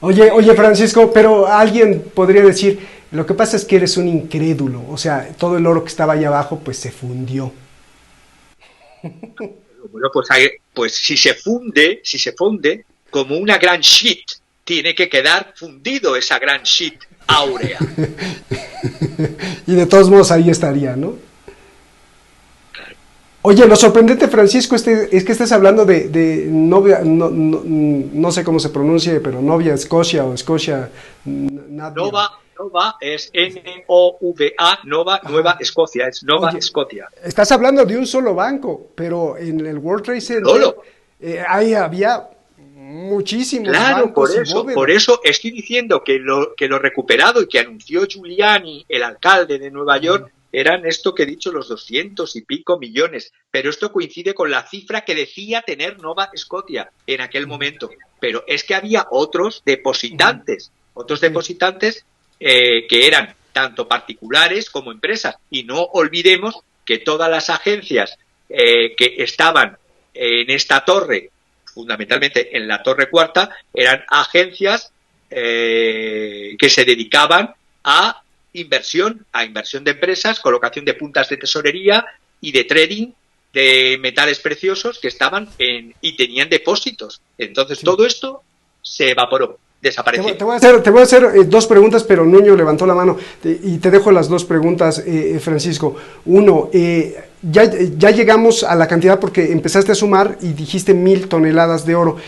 Oye, Francisco, pero alguien podría decir, lo que pasa es que eres un incrédulo, o sea, todo el oro que estaba ahí abajo, pues se fundió. Bueno, pues si se funde como una gran sheet, tiene que quedar fundido esa gran sheet áurea. Y de todos modos ahí estaría, ¿no? Claro. Oye, lo sorprendente, Francisco, es que estás hablando de novia, no sé cómo se pronuncie, pero novia Escocia o Escocia, Nadia. Nova es Nova, Nova, Nueva Ajá. Escocia, es Nova Oye, Escocia. estás hablando de un solo banco, pero en el World Trade Center Solo. ahí había muchísimos Claro, bancos y por bóvedas. eso estoy diciendo que lo recuperado y que anunció Giuliani, el alcalde de Nueva York, eran esto que he dicho, los 200 y pico millones. Pero esto coincide con la cifra que decía tener Nova Scotia en aquel momento. Pero es que había otros Ok. depositantes que eran tanto particulares como empresas. Y no olvidemos que todas las agencias que estaban en esta torre, fundamentalmente en la Torre Cuarta, eran agencias que se dedicaban a inversión de empresas, colocación de puntas de tesorería y de trading de metales preciosos que estaban y tenían depósitos. Entonces Sí. todo esto se evaporó, desapareció. Te voy a hacer dos preguntas, pero Nuño levantó la mano y te dejo las dos preguntas, Francisco. Uno, ya llegamos a la cantidad porque empezaste a sumar y dijiste 1.000 toneladas de oro.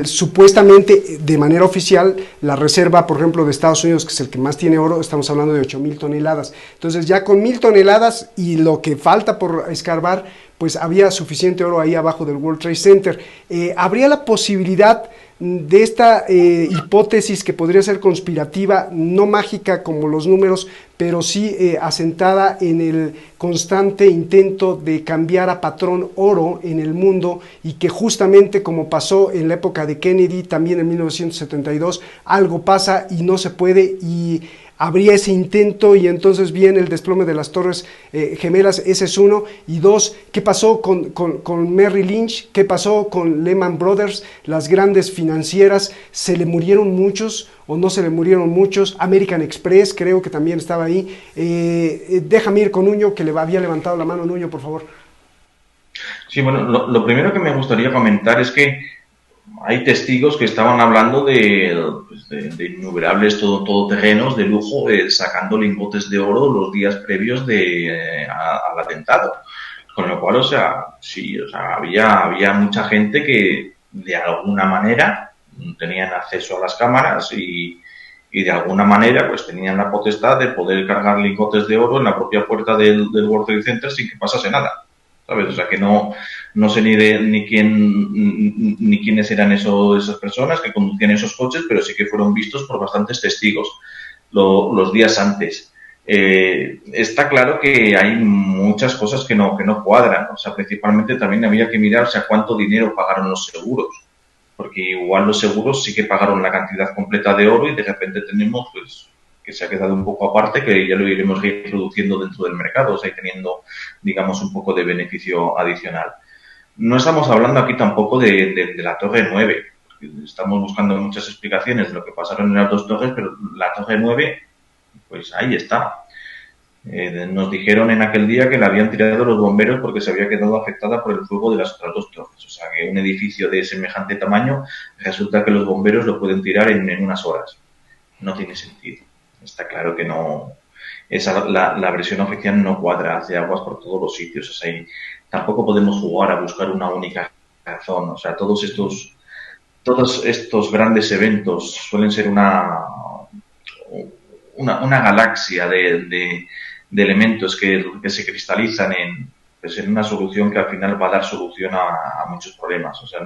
Supuestamente, de manera oficial, la reserva, por ejemplo, de Estados Unidos, que es el que más tiene oro, estamos hablando de 8.000 toneladas. Entonces, ya con 1.000 toneladas y lo que falta por escarbar, pues había suficiente oro ahí abajo del World Trade Center. ¿Habría la posibilidad de esta hipótesis que podría ser conspirativa, no mágica como los números, pero sí asentada en el constante intento de cambiar a patrón oro en el mundo y que justamente como pasó en la época de Kennedy, también en 1972, algo pasa y no se puede y habría ese intento y entonces viene el desplome de las torres gemelas, ese es uno, y dos, ¿qué pasó con Merrill Lynch? ¿Qué pasó con Lehman Brothers? Las grandes financieras, ¿se le murieron muchos o no se le murieron muchos? American Express creo que también estaba ahí. Déjame ir con Nuño, que le había levantado la mano. Nuño, por favor. Sí, bueno, lo primero que me gustaría comentar es que hay testigos que estaban hablando pues de innumerables todoterrenos de lujo sacando lingotes de oro los días previos al atentado. Con lo cual, o sea, sí, o sea, había mucha gente que de alguna manera tenían acceso a las cámaras y de alguna manera pues tenían la potestad de poder cargar lingotes de oro en la propia puerta del World Trade Center sin que pasase nada. ¿Sabes? O sea que no sé ni quiénes eran esas personas que conducían esos coches, pero sí que fueron vistos por bastantes testigos los días antes. Está claro que hay muchas cosas que no cuadran. O sea, principalmente también había que mirar, o sea, cuánto dinero pagaron los seguros. Porque igual los seguros sí que pagaron la cantidad completa de oro y de repente tenemos, pues, que se ha quedado un poco aparte, que ya lo iremos reintroduciendo dentro del mercado, o sea, teniendo, digamos, un poco de beneficio adicional. No estamos hablando aquí tampoco de la Torre 9. Estamos buscando muchas explicaciones de lo que pasaron en las dos torres, pero la Torre 9, pues ahí está. Nos dijeron en aquel día que la habían tirado los bomberos porque se había quedado afectada por el fuego de las otras dos torres. O sea, que un edificio de semejante tamaño resulta que los bomberos lo pueden tirar en unas horas. No tiene sentido. Está claro que no. La versión oficial no cuadra, hace aguas por todos los sitios. O sea, tampoco podemos jugar a buscar una única razón. O sea, todos estos grandes eventos suelen ser una galaxia de elementos que se cristalizan pues en una solución que al final va a dar solución a muchos problemas. O sea,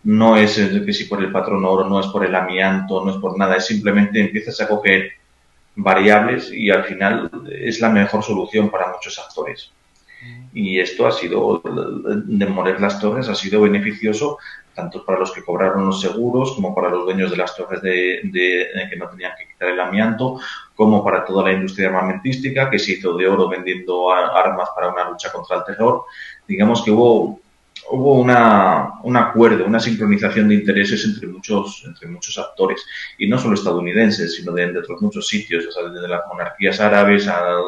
no es que si por el patrón oro, no es por el amianto, no es por nada, es simplemente empiezas a coger variables y al final es la mejor solución para muchos actores. Y esto ha sido, demoler las torres ha sido beneficioso tanto para los que cobraron los seguros como para los dueños de las torres que no tenían que quitar el amianto, como para toda la industria armamentística que se hizo de oro vendiendo armas para una lucha contra el terror. Digamos que hubo hubo un acuerdo, una sincronización de intereses entre muchos actores, y no solo estadounidenses, sino de otros muchos sitios, o sea, desde las monarquías árabes a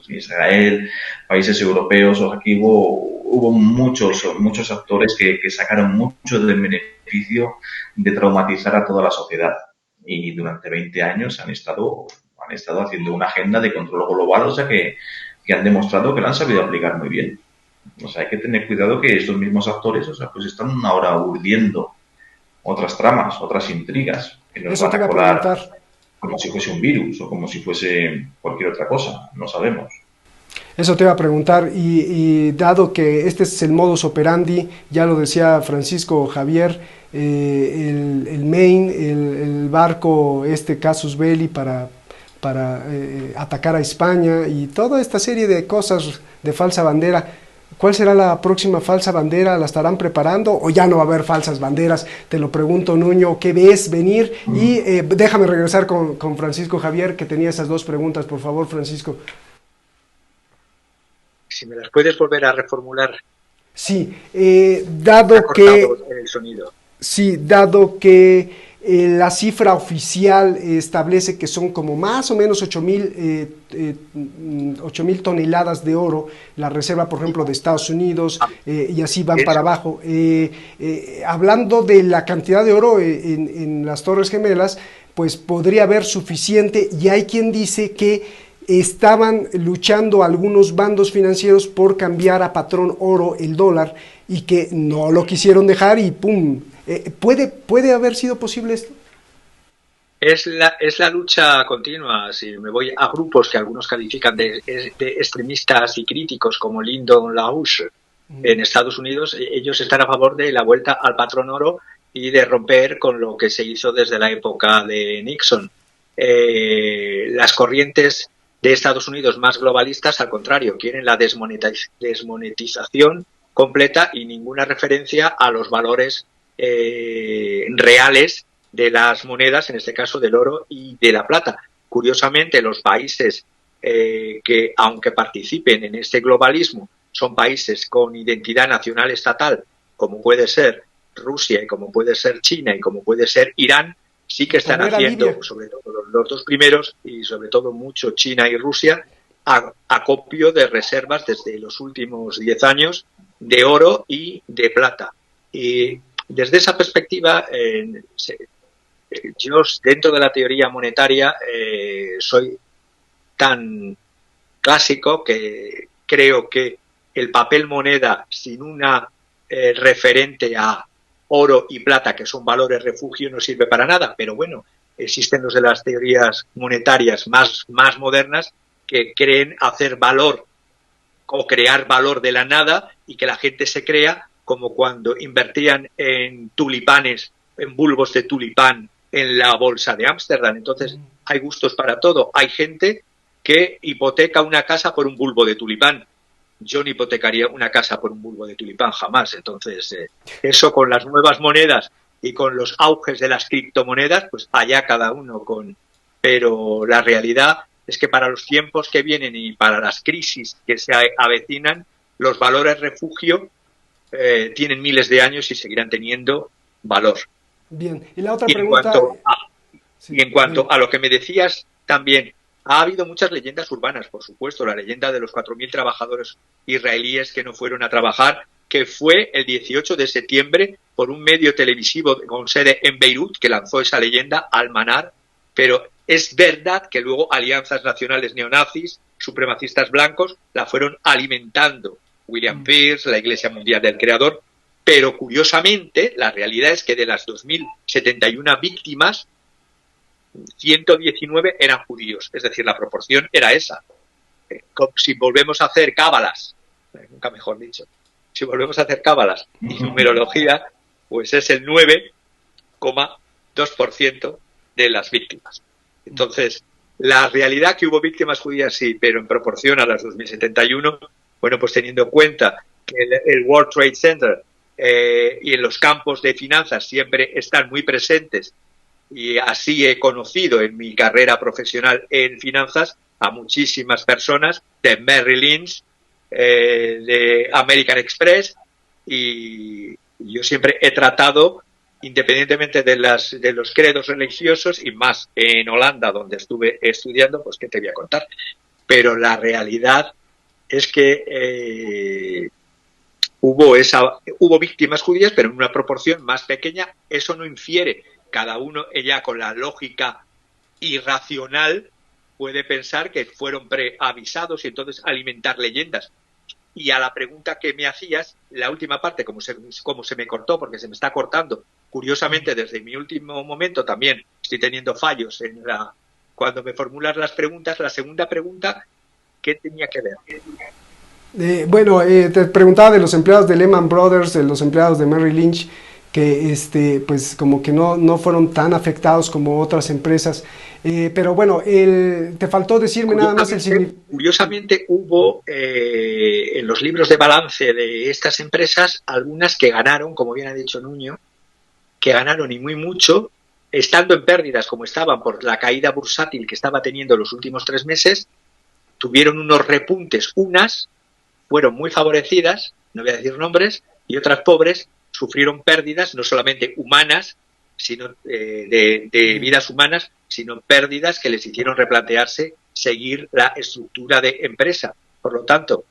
Israel, países europeos. O sea, aquí hubo muchos actores que sacaron mucho del beneficio de traumatizar a toda la sociedad, y durante 20 años han estado haciendo una agenda de control global, o sea, que han demostrado que la han sabido aplicar muy bien. O sea, hay que tener cuidado que estos mismos actores, o sea, pues están ahora urdiendo otras tramas, otras intrigas, que nos Eso van te a iba a colar preguntar. como si fuese un virus o como si fuese cualquier otra cosa, no sabemos. Eso te iba a preguntar, y dado que este es el modus operandi, ya lo decía Francisco Javier, el Maine, el barco, este casus belli para atacar a España y toda esta serie de cosas de falsa bandera. ¿Cuál será la próxima falsa bandera? ¿La estarán preparando o ya no va a haber falsas banderas? Te lo pregunto, Nuño, ¿qué ves venir? Y déjame regresar con Francisco Javier, que tenía esas dos preguntas, por favor, Francisco. Si me las puedes volver a reformular. Sí, Ha dado que cortado el sonido. sí, dado que la cifra oficial establece que son como más o menos 8,000 toneladas de oro, la reserva, por ejemplo, de Estados Unidos, y así van para Eso. abajo. Hablando de la cantidad de oro en las Torres Gemelas, pues podría haber suficiente, y hay quien dice que estaban luchando algunos bandos financieros por cambiar a patrón oro el dólar, y que no lo quisieron dejar y ¡pum! ¿Puede haber sido posible esto? Es la lucha continua. Si me voy a grupos que algunos califican de extremistas y críticos, como Lyndon LaRouche en Estados Unidos, ellos están a favor de la vuelta al patrón oro y de romper con lo que se hizo desde la época de Nixon. Las corrientes de Estados Unidos más globalistas, al contrario, quieren la desmonetización completa y ninguna referencia a los valores reales de las monedas, en este caso del oro y de la plata. Curiosamente, los países que, aunque participen en este globalismo, son países con identidad nacional estatal, como puede ser Rusia y como puede ser China y como puede ser Irán, sí que están Como era haciendo, Libia. sobre todo los dos primeros y sobre todo mucho China y Rusia, acopio de reservas desde los últimos 10 años de oro y de plata. Y desde esa perspectiva, yo dentro de la teoría monetaria soy tan clásico que creo que el papel moneda sin una referente a oro y plata, que son valores refugio, no sirve para nada. Pero bueno, existen los de las teorías monetarias más modernas que creen hacer valor o crear valor de la nada y que la gente se crea, como cuando invertían en tulipanes, en bulbos de tulipán en la bolsa de Ámsterdam. Entonces, hay gustos para todo. Hay gente que hipoteca una casa por un bulbo de tulipán. Yo no hipotecaría una casa por un bulbo de tulipán jamás. Entonces, eso con las nuevas monedas y con los auges de las criptomonedas, pues allá cada uno con... Pero la realidad es que para los tiempos que vienen y para las crisis que se avecinan, los valores refugio tienen miles de años y seguirán teniendo valor. Bien, y la otra Y en pregunta... cuanto a, Sí, y en cuanto dime. a lo que me decías también, ha habido muchas leyendas urbanas, por supuesto, la leyenda de los 4.000 trabajadores israelíes que no fueron a trabajar, que fue el 18 de septiembre por un medio televisivo con sede en Beirut que lanzó esa leyenda, Al-Manar, pero es verdad que luego alianzas nacionales neonazis, supremacistas blancos, la fueron alimentando. William Pierce, la Iglesia Mundial del Creador, pero curiosamente la realidad es que de las 2.071 víctimas, 119 eran judíos, es decir, la proporción era esa. Si volvemos a hacer cábalas, nunca mejor dicho, si volvemos a hacer cábalas y numerología, pues es el 9,2% de las víctimas. Entonces, la realidad que hubo víctimas judías sí, pero en proporción a las 2071, bueno, pues teniendo en cuenta que el World Trade Center y en los campos de finanzas siempre están muy presentes, y así he conocido en mi carrera profesional en finanzas a muchísimas personas de Merrill Lynch, de American Express, y yo siempre he tratado, independientemente de los credos religiosos, y más en Holanda, donde estuve estudiando, pues qué te voy a contar. Pero la realidad es que hubo víctimas judías, pero en una proporción más pequeña. Eso no infiere. Cada uno, ella con la lógica irracional, puede pensar que fueron preavisados y entonces alimentar leyendas. Y a la pregunta que me hacías, la última parte, como se me cortó, porque se me está cortando, curiosamente desde mi último momento también estoy teniendo fallos cuando me formulas las preguntas. La segunda pregunta, ¿qué tenía que ver? Te preguntaba de los empleados de Lehman Brothers, de los empleados de Merrill Lynch, que pues como que no fueron tan afectados como otras empresas. Pero bueno, te faltó decirme nada más el significado. Curiosamente hubo en los libros de balance de estas empresas algunas que ganaron, como bien ha dicho Nuño, que ganaron y muy mucho, estando en pérdidas como estaban por la caída bursátil que estaba teniendo los últimos 3 meses, tuvieron unos repuntes. Unas fueron muy favorecidas, no voy a decir nombres, y otras pobres sufrieron pérdidas, no solamente humanas, sino de vidas humanas, sino pérdidas que les hicieron replantearse seguir la estructura de empresa. Por lo tanto,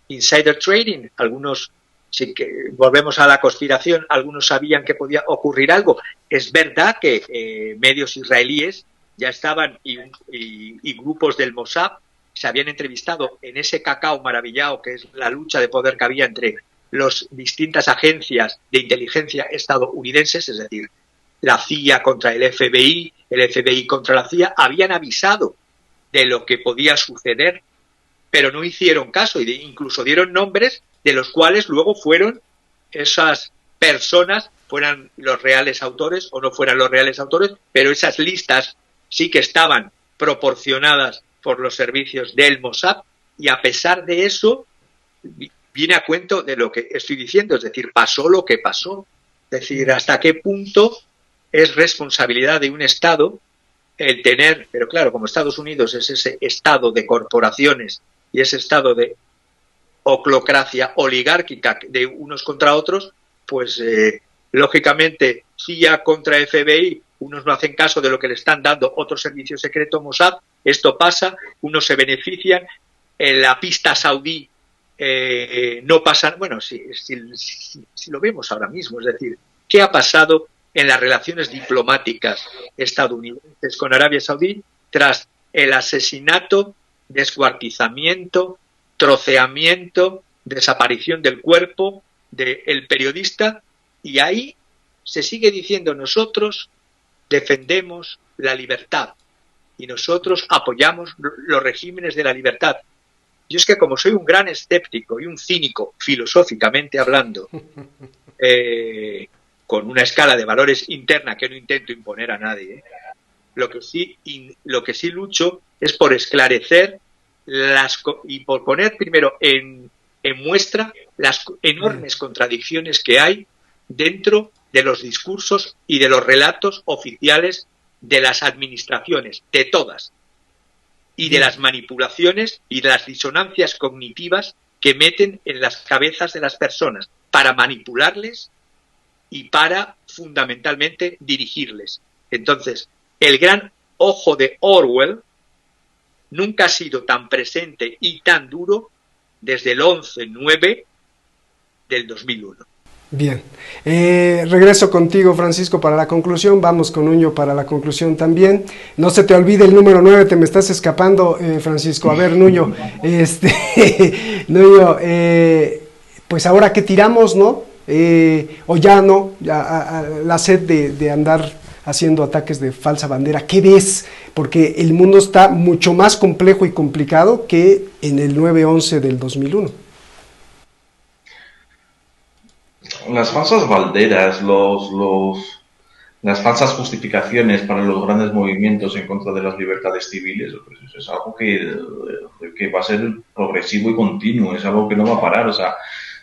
insider trading, algunos, sí que volvemos a la conspiración, algunos sabían que podía ocurrir algo. Es verdad que medios israelíes ya estaban y grupos del Mossad se habían entrevistado en ese cacao maravillado que es la lucha de poder que había entre las distintas agencias de inteligencia estadounidenses, es decir, la CIA contra el FBI contra la CIA, habían avisado de lo que podía suceder, pero no hicieron caso, y incluso dieron nombres de los cuales luego fueron esas personas, fueran los reales autores o no fueran los reales autores, pero esas listas sí que estaban proporcionadas por los servicios del Mossad, y a pesar de eso viene a cuento de lo que estoy diciendo, es decir, pasó lo que pasó. Es decir, hasta qué punto es responsabilidad de un Estado el tener, pero claro, como Estados Unidos es ese Estado de corporaciones y ese Estado de oclocracia oligárquica de unos contra otros, pues lógicamente CIA contra FBI, unos no hacen caso de lo que le están dando otro servicio secreto Mossad, esto pasa, unos se benefician, en la pista saudí no pasa, bueno, si lo vemos ahora mismo, es decir, ¿qué ha pasado en las relaciones diplomáticas estadounidenses con Arabia Saudí tras el asesinato, descuartizamiento, troceamiento, desaparición del cuerpo del periodista? Y ahí se sigue diciendo: nosotros defendemos la libertad y nosotros apoyamos los regímenes de la libertad. Yo es que, como soy un gran escéptico y un cínico, filosóficamente hablando, con una escala de valores interna que no intento imponer a nadie, lo que sí lucho es por esclarecer y por poner primero en muestra las enormes contradicciones que hay dentro de los discursos y de los relatos oficiales de las administraciones, de todas, y de las manipulaciones y de las disonancias cognitivas que meten en las cabezas de las personas para manipularles y para, fundamentalmente, dirigirles. Entonces, el gran ojo de Orwell nunca ha sido tan presente y tan duro desde el 11/9 del 2001. Bien, regreso contigo, Francisco, para la conclusión. Vamos con Nuño para la conclusión también. No se te olvide el número 9, te me estás escapando, Francisco. A ver, Nuño, Nuño, pues ahora que tiramos, ¿no? O ya no, la sed de andar haciendo ataques de falsa bandera. ¿Qué ves? Porque el mundo está mucho más complejo y complicado que en el 9/11 del 2001. Las falsas banderas, las falsas justificaciones para los grandes movimientos en contra de las libertades civiles, pues eso es algo que va a ser progresivo y continuo, es algo que no va a parar. O sea,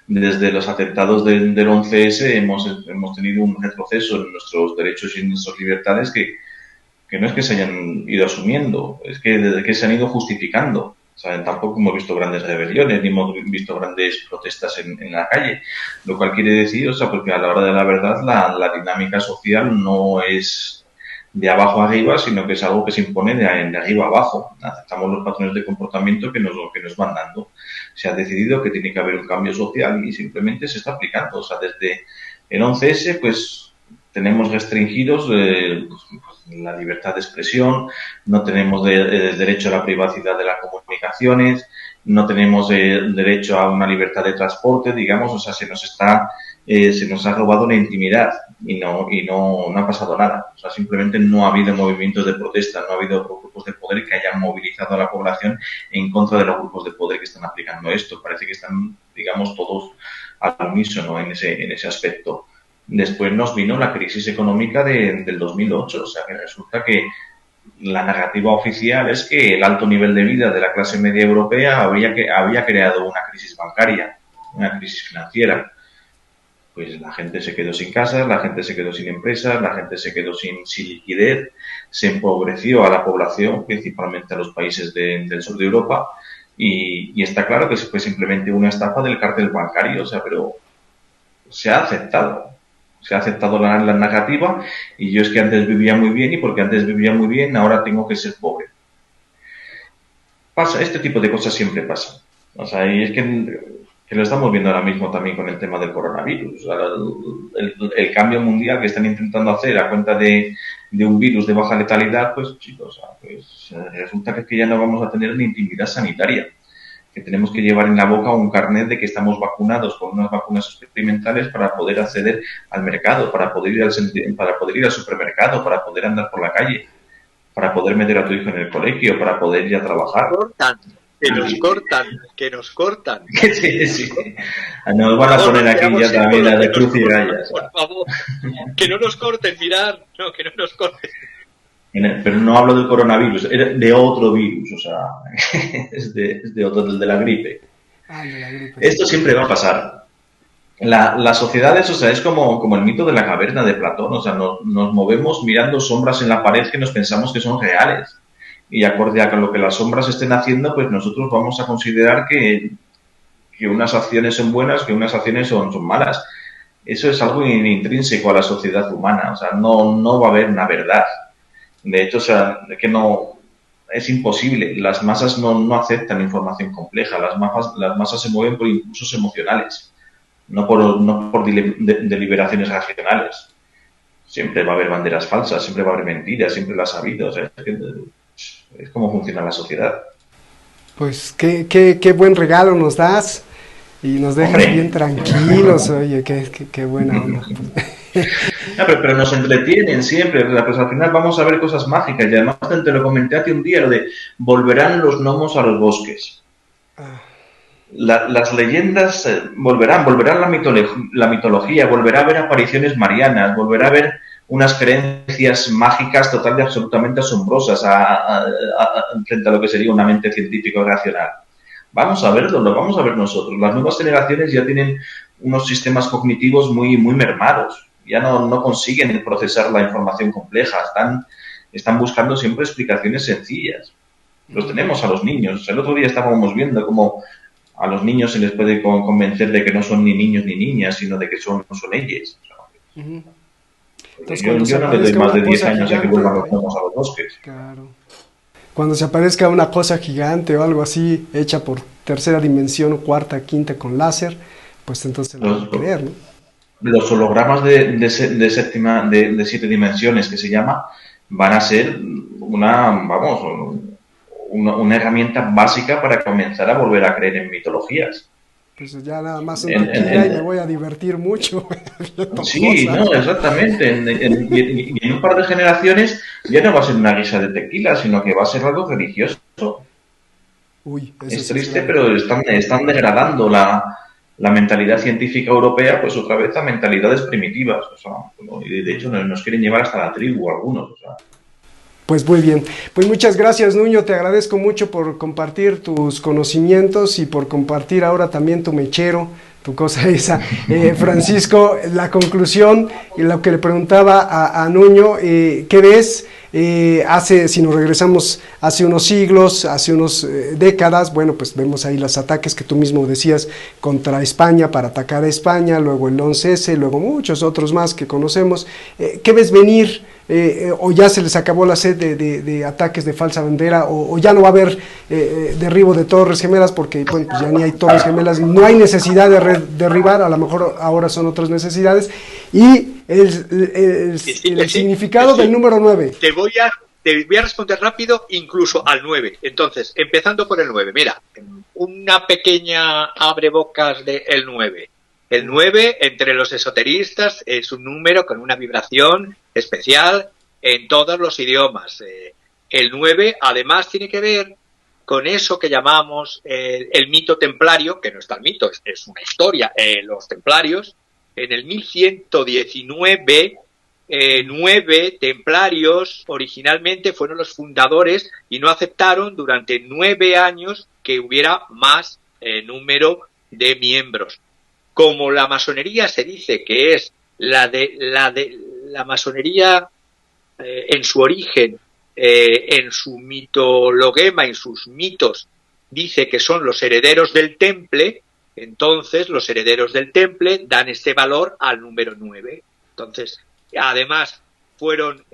desde los atentados del 11S hemos tenido un retroceso en nuestros derechos y en nuestras libertades que no es que se hayan ido asumiendo, es que se han ido justificando. O sea, tampoco hemos visto grandes rebeliones, ni hemos visto grandes protestas en la calle, lo cual quiere decir, o sea, porque a la hora de la verdad la dinámica social no es de abajo arriba, sino que es algo que se impone de arriba abajo. Aceptamos los patrones de comportamiento que nos van dando. Se ha decidido que tiene que haber un cambio social y simplemente se está aplicando. O sea, desde el 11S, pues tenemos restringidos la libertad de expresión, no tenemos derecho a la privacidad de las comunicaciones, no tenemos derecho a una libertad de transporte, digamos, o sea, se nos ha robado la intimidad y no ha pasado nada. O sea, simplemente no ha habido movimientos de protesta, no ha habido grupos de poder que hayan movilizado a la población en contra de los grupos de poder que están aplicando esto. Parece que están, digamos, todos al unísono en ese aspecto. Después nos vino la crisis económica del 2008, o sea que resulta que la narrativa oficial es que el alto nivel de vida de la clase media europea había creado una crisis bancaria, una crisis financiera. Pues la gente se quedó sin casas, la gente se quedó sin empresas, la gente se quedó sin liquidez, se empobreció a la población, principalmente a los países del sur de Europa, y está claro que fue simplemente una estafa del cártel bancario, o sea, pero se ha aceptado la narrativa, y yo es que antes vivía muy bien, y porque antes vivía muy bien, ahora tengo que ser pobre. Pasa, este tipo de cosas siempre pasan. O sea, y es que lo estamos viendo ahora mismo también con el tema del coronavirus. O sea, el cambio mundial que están intentando hacer a cuenta de un virus de baja letalidad, pues chicos, pues resulta que es que ya no vamos a tener ni intimidad sanitaria, que tenemos que llevar en la boca un carnet de que estamos vacunados con unas vacunas experimentales para poder acceder al mercado, para poder ir al supermercado, para poder andar por la calle, para poder meter a tu hijo en el colegio, para poder ir a trabajar. Que nos cortan. Sí. Nos van a poner aquí ya también la de cruz y rayas. Por favor, que no nos corten, mirad, no, que no nos corten. Pero no hablo del coronavirus, es de otro virus, o sea, es de otro, del de la gripe. De la gripe. Esto siempre va a pasar. Las sociedades, o sea, es como el mito de la caverna de Platón, o sea, nos movemos mirando sombras en la pared que nos pensamos que son reales. Y acorde a lo que las sombras estén haciendo, pues nosotros vamos a considerar que unas acciones son buenas, que unas acciones son malas. Eso es algo intrínseco a la sociedad humana, o sea, no va a haber una verdad. De hecho, o sea, que no es imposible. Las masas no aceptan información compleja. Las masas se mueven por impulsos emocionales, no por deliberaciones racionales. Siempre va a haber banderas falsas, siempre va a haber mentiras, siempre las ha habido. O sea, es como funciona la sociedad. Pues qué buen regalo nos das y nos dejas bien tranquilos. Oye, qué buena onda. No, pero nos entretienen siempre, pues al final vamos a ver cosas mágicas, y además te lo comenté hace un día, lo de volverán los gnomos a los bosques. Las leyendas volverán la mitología, volverá a haber apariciones marianas, volverá a haber unas creencias mágicas total y absolutamente asombrosas frente a lo que sería una mente científica o racional. Vamos a verlo, lo vamos a ver nosotros. Las nuevas generaciones ya tienen unos sistemas cognitivos muy mermados. Ya no consiguen procesar la información compleja, están buscando siempre explicaciones sencillas. Los tenemos a los niños. El otro día estábamos viendo cómo a los niños se les puede convencer de que no son ni niños ni niñas, sino de que son ellos. Entonces, yo no le doy más de 10 años a que vuelvan los gnomos a los bosques. Claro. Cuando se aparezca una cosa gigante o algo así, hecha por tercera dimensión, cuarta, quinta con láser, pues entonces lo van a creer, ¿no? Los hologramas de 7 dimensiones, que se llama, van a ser una herramienta básica para comenzar a volver a creer en mitologías. Pues ya nada más y me voy a divertir mucho. Sí, no, exactamente. Y en un par de generaciones ya no va a ser una guisa de tequila, sino que va a ser algo religioso. Uy, es triste, pero están degradando la mentalidad científica europea, pues otra vez a mentalidades primitivas. O sea, y de hecho nos quieren llevar hasta la tribu algunos. O sea. Pues muy bien, pues muchas gracias, Nuño, te agradezco mucho por compartir tus conocimientos y por compartir ahora también tu mechero, tu cosa esa. Francisco, la conclusión y lo que le preguntaba a Nuño, ¿qué ves si nos regresamos hace unos siglos, hace unas décadas, bueno, pues vemos ahí los ataques que tú mismo decías contra España para atacar a España, luego el 11S, luego muchos otros más que conocemos. ¿Qué ves venir? ¿O ya se les acabó la sed de ataques de falsa bandera? ¿O ya no va a haber derribo de torres gemelas? Porque bueno, pues ya ni hay torres gemelas, no hay necesidad de derribar, a lo mejor ahora son otras necesidades. Y el significado del número 9. Te voy a responder rápido, incluso al 9. Entonces, empezando por el 9. Mira, una pequeña abrebocas del 9. El 9, entre los esoteristas, es un número con una vibración especial en todos los idiomas. El 9, además, tiene que ver con eso que llamamos el mito templario, que no es tal mito, es una historia. Los templarios, en el 1119, 9 templarios originalmente fueron los fundadores y no aceptaron durante 9 años que hubiera más número de miembros. Como la masonería se dice que es la masonería en su origen, en su mitologema, en sus mitos, dice que son los herederos del temple, entonces los herederos del temple dan este valor al número 9. Entonces, además, fueron,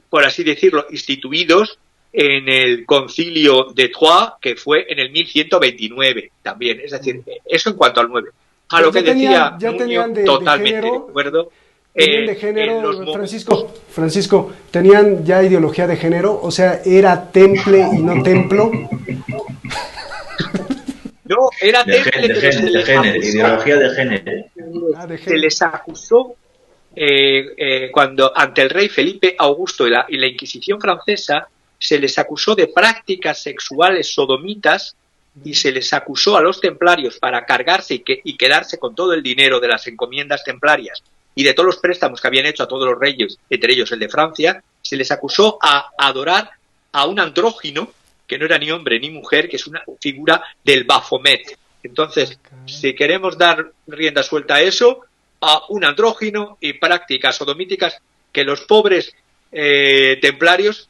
por así decirlo, instituidos en el concilio de Troyes, que fue en el 1129 también. Es decir, eso en cuanto al 9. A lo que decía Nuño, totalmente de acuerdo. ¿Tenían de género, Francisco, tenían ya ideología de género? O sea, ¿era temple y no templo? No, era temple, de género, ideología de género. Se les acusó cuando ante el rey Felipe Augusto y la Inquisición francesa, se les acusó de prácticas sexuales sodomitas y se les acusó a los templarios para cargarse y quedarse con todo el dinero de las encomiendas templarias y de todos los préstamos que habían hecho a todos los reyes, entre ellos el de Francia. Se les acusó a adorar a un andrógino que no era ni hombre ni mujer, que es una figura del Baphomet. Entonces, si queremos dar rienda suelta a eso, a un andrógino y prácticas sodomíticas que los pobres templarios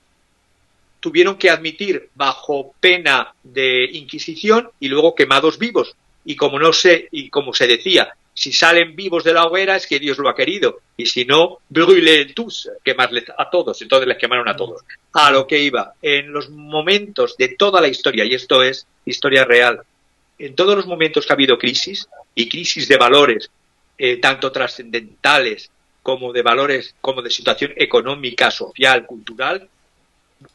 tuvieron que admitir bajo pena de inquisición y luego quemados vivos. Y como se decía, si salen vivos de la hoguera es que Dios lo ha querido, y si no, brûlez tous, quemarles a todos. Entonces les quemaron a todos. A lo que iba, en los momentos de toda la historia, y esto es historia real, en todos los momentos que ha habido crisis, y crisis de valores, tanto trascendentales como de valores, como de situación económica, social, cultural,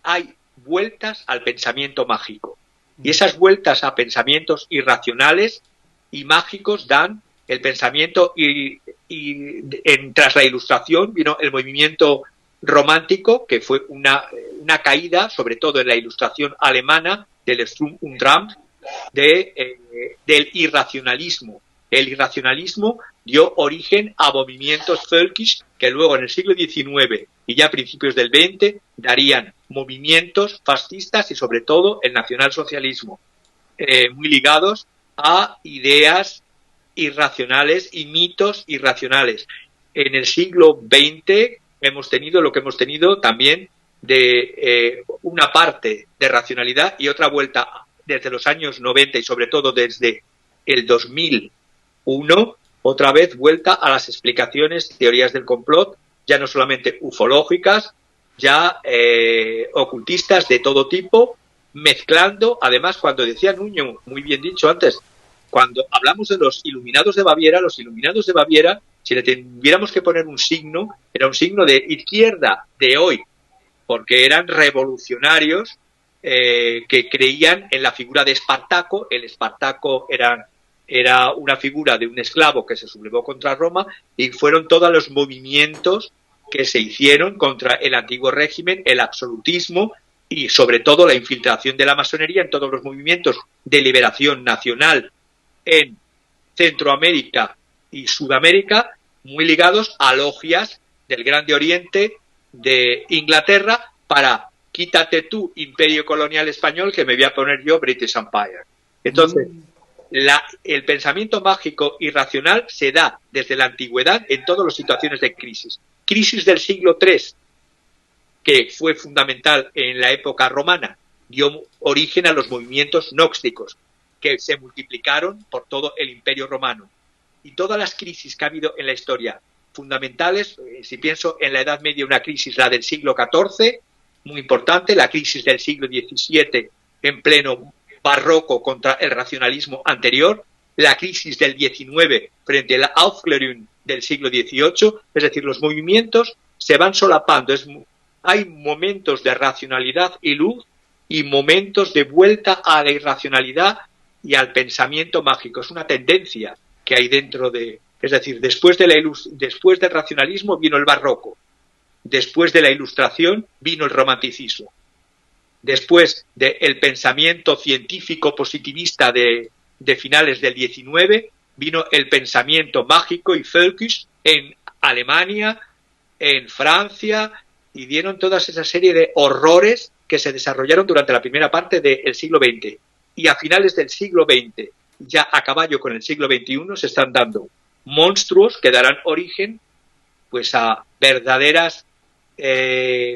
hay vueltas al pensamiento mágico. Y esas vueltas a pensamientos irracionales y mágicos dan el pensamiento tras la Ilustración vino el movimiento romántico, que fue una caída, sobre todo en la Ilustración alemana, del Sturm und Drang, del irracionalismo. El irracionalismo dio origen a movimientos völkisch que luego en el siglo XIX y ya a principios del XX darían movimientos fascistas y sobre todo el nacionalsocialismo, muy ligados a ideas irracionales y mitos irracionales. En el siglo XX hemos tenido lo que hemos tenido también de una parte de racionalidad y otra vuelta desde los años 90 y sobre todo desde el 2001, otra vez vuelta a las explicaciones, teorías del complot, ya no solamente ufológicas, ya ocultistas de todo tipo, mezclando, además, cuando decía Nuño, muy bien dicho antes, cuando hablamos de los iluminados de Baviera, si le tuviéramos que poner un signo, era un signo de izquierda de hoy, porque eran revolucionarios que creían en la figura de Espartaco. El Espartaco era una figura de un esclavo que se sublevó contra Roma y fueron todos los movimientos que se hicieron contra el antiguo régimen, el absolutismo y sobre todo la infiltración de la masonería en todos los movimientos de liberación nacional en Centroamérica y Sudamérica, muy ligados a logias del Grande Oriente de Inglaterra para quítate tú, imperio colonial español, que me voy a poner yo British Empire. Entonces, el pensamiento mágico irracional se da desde la antigüedad en todas las situaciones de crisis. Crisis del siglo III, que fue fundamental en la época romana, dio origen a los movimientos gnósticos, que se multiplicaron por todo el Imperio Romano. Y todas las crisis que ha habido en la historia, fundamentales, si pienso en la Edad Media, una crisis, la del siglo XIV, muy importante, la crisis del siglo XVII en pleno barroco contra el racionalismo anterior, la crisis del XIX frente a la Aufklärung del siglo XVIII, es decir, los movimientos se van solapando, hay momentos de racionalidad y luz y momentos de vuelta a la irracionalidad y al pensamiento mágico. Es una tendencia que hay dentro de... Es decir, después del racionalismo vino el barroco, después de la ilustración vino el romanticismo, después del pensamiento científico positivista de finales del XIX vino el pensamiento mágico y völkisch en Alemania, en Francia, y dieron toda esa serie de horrores que se desarrollaron durante la primera parte del siglo XX. Y a finales del siglo XX, ya a caballo con el siglo XXI, se están dando monstruos que darán origen pues a verdaderas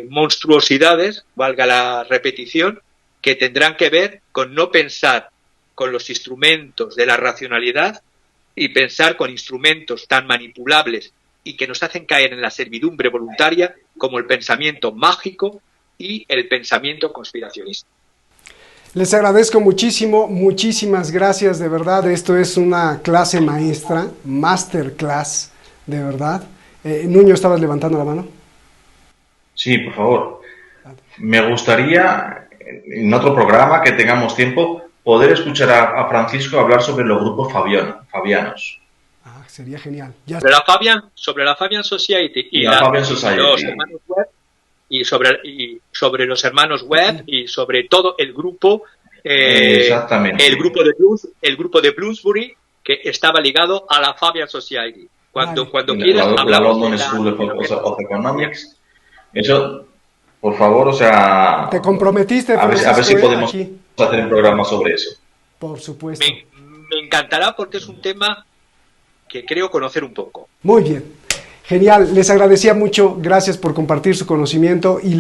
monstruosidades, valga la repetición, que tendrán que ver con no pensar con los instrumentos de la racionalidad y pensar con instrumentos tan manipulables y que nos hacen caer en la servidumbre voluntaria como el pensamiento mágico y el pensamiento conspiracionista. Les agradezco muchísimo, muchísimas gracias, de verdad, esto es una clase maestra, masterclass, de verdad. Nuño, ¿estabas levantando la mano? Sí, por favor. Me gustaría, en otro programa que tengamos tiempo, poder escuchar a Francisco hablar sobre los grupos fabianos. Ah, sería genial. Ya. Sobre la Fabian Society y la Fabian Society. Los hermanos Webb, y sobre los hermanos Webb y sobre todo el grupo, exactamente. el grupo de Bloomsbury, que estaba ligado a la Fabian Society. Cuando quieras la hablamos London School of Economics. Eso, por favor, o sea... Te comprometiste, a ver si podemos aquí hacer un programa sobre eso. Por supuesto. Me encantará porque es un tema que creo conocer un poco. Muy bien. Genial, les agradecía mucho, gracias por compartir su conocimiento y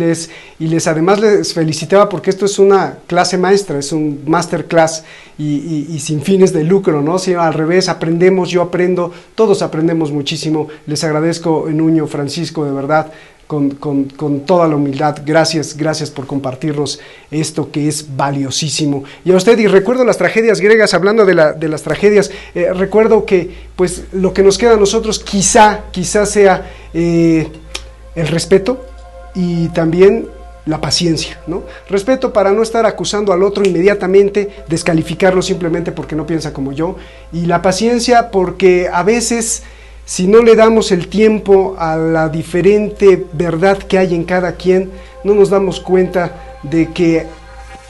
además les felicitaba porque esto es una clase maestra, es un masterclass y sin fines de lucro, ¿no? Sino al revés, aprendemos, yo aprendo, todos aprendemos muchísimo. Les agradezco, Nuño, Francisco, de verdad, con toda la humildad, gracias por compartirnos esto que es valiosísimo. Y a usted, y recuerdo las tragedias griegas, hablando de las tragedias, recuerdo que pues lo que nos queda a nosotros quizá sea el respeto y también la paciencia, ¿no? Respeto para no estar acusando al otro inmediatamente, descalificarlo simplemente porque no piensa como yo, y la paciencia porque a veces, si no le damos el tiempo a la diferente verdad que hay en cada quien, no nos damos cuenta de que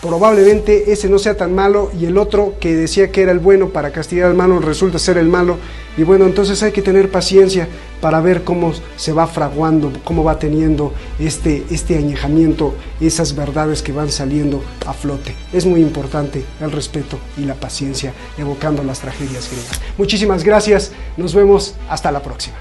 probablemente ese no sea tan malo y el otro que decía que era el bueno para castigar al malo resulta ser el malo. Y bueno, entonces hay que tener paciencia para ver cómo se va fraguando, cómo va teniendo este añejamiento, esas verdades que van saliendo a flote. Es muy importante el respeto y la paciencia, evocando las tragedias griegas. Muchísimas gracias, nos vemos, hasta la próxima.